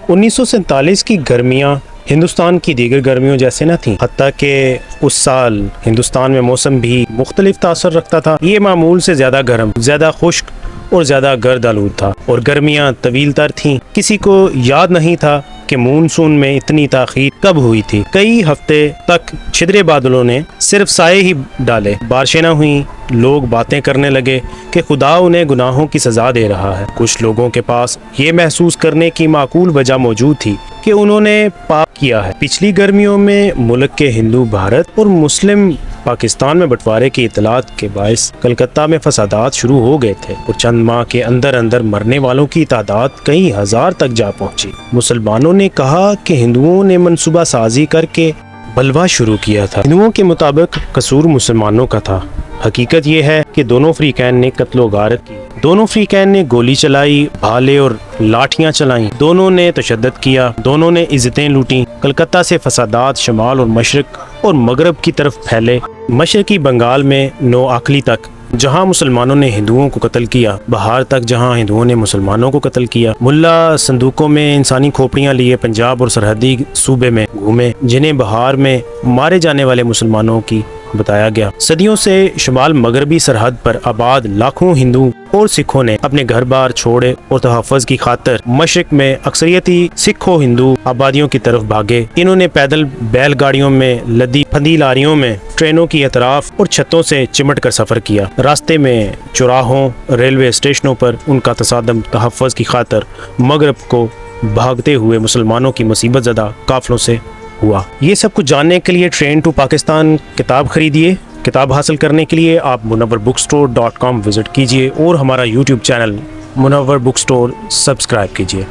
1947 کی گرمیاں ہندوستان کی دیگر گرمیوں جیسے نہ تھیں، حتیٰ کہ اس سال ہندوستان میں موسم بھی مختلف تاثر رکھتا تھا۔ یہ معمول سے زیادہ گرم، زیادہ خشک اور زیادہ گرد آلود تھا، اور گرمیاں طویل تر تھیں۔ کسی کو یاد نہیں تھا کہ مونسون میں اتنی تاخیر کب ہوئی تھی۔ کئی ہفتے تک چھدرے بادلوں نے صرف سائے ہی ڈالے، بارشیں نہ ہوئیں۔ لوگ باتیں کرنے لگے کہ خدا انہیں گناہوں کی سزا دے رہا ہے۔ کچھ لوگوں کے پاس یہ محسوس کرنے کی معقول وجہ موجود تھی کہ انہوں نے پاپ کیا ہے۔ پچھلی گرمیوں میں ملک کے ہندو بھارت اور مسلم پاکستان میں بٹوارے کی اطلاعات کے باعث کلکتہ میں فسادات شروع ہو گئے تھے، اور چند ماہ کے اندر اندر مرنے والوں کی تعداد کئی ہزار تک جا پہنچی۔ مسلمانوں نے کہا کہ ہندوؤں نے منصوبہ سازی کر کے بلوا شروع کیا تھا۔ ہندوؤں کے مطابق قصور مسلمانوں کا تھا۔ حقیقت یہ ہے کہ دونوں فریقین نے قتل و غارت کی، دونوں فریقین نے گولی چلائی، بھالے اور لاٹھیاں چلائیں، دونوں نے تشدد کیا، دونوں نے عزتیں لوٹیں۔ کلکتہ سے فسادات شمال اور مشرق اور مغرب کی طرف پھیلے۔ مشرقی بنگال میں نوآکلی تک، جہاں مسلمانوں نے ہندوؤں کو قتل کیا، بہار تک جہاں ہندوؤں نے مسلمانوں کو قتل کیا۔ ملا صندوقوں میں انسانی کھوپڑیاں لیے پنجاب اور سرحدی صوبے میں گھومے، جنہیں بہار میں مارے جانے والے مسلمانوں کی بتایا گیا۔ صدیوں سے شمال مغربی سرحد پر آباد لاکھوں ہندو اور سکھوں نے اپنے گھر بار چھوڑے اور تحفظ کی خاطر مشرق میں اکثریتی سکھ و ہندو آبادیوں کی طرف بھاگے۔ انہوں نے پیدل، بیل گاڑیوں میں لدی پھندی لاریوں میں، ٹرینوں کی اطراف اور چھتوں سے چمٹ کر سفر کیا۔ راستے میں چوراہوں، ریلوے اسٹیشنوں پر ان کا تصادم تحفظ کی خاطر مغرب کو بھاگتے ہوئے مسلمانوں کی مصیبت زدہ قافلوں سے ہوا۔ یہ سب کچھ جاننے کے لیے ٹرین ٹو پاکستان کتاب خریدیے۔ کتاب حاصل کرنے کے لیے آپ munawwarbookstore.com وزٹ کیجیے اور ہمارا YouTube چینل منور بک اسٹور سبسکرائب کیجیے۔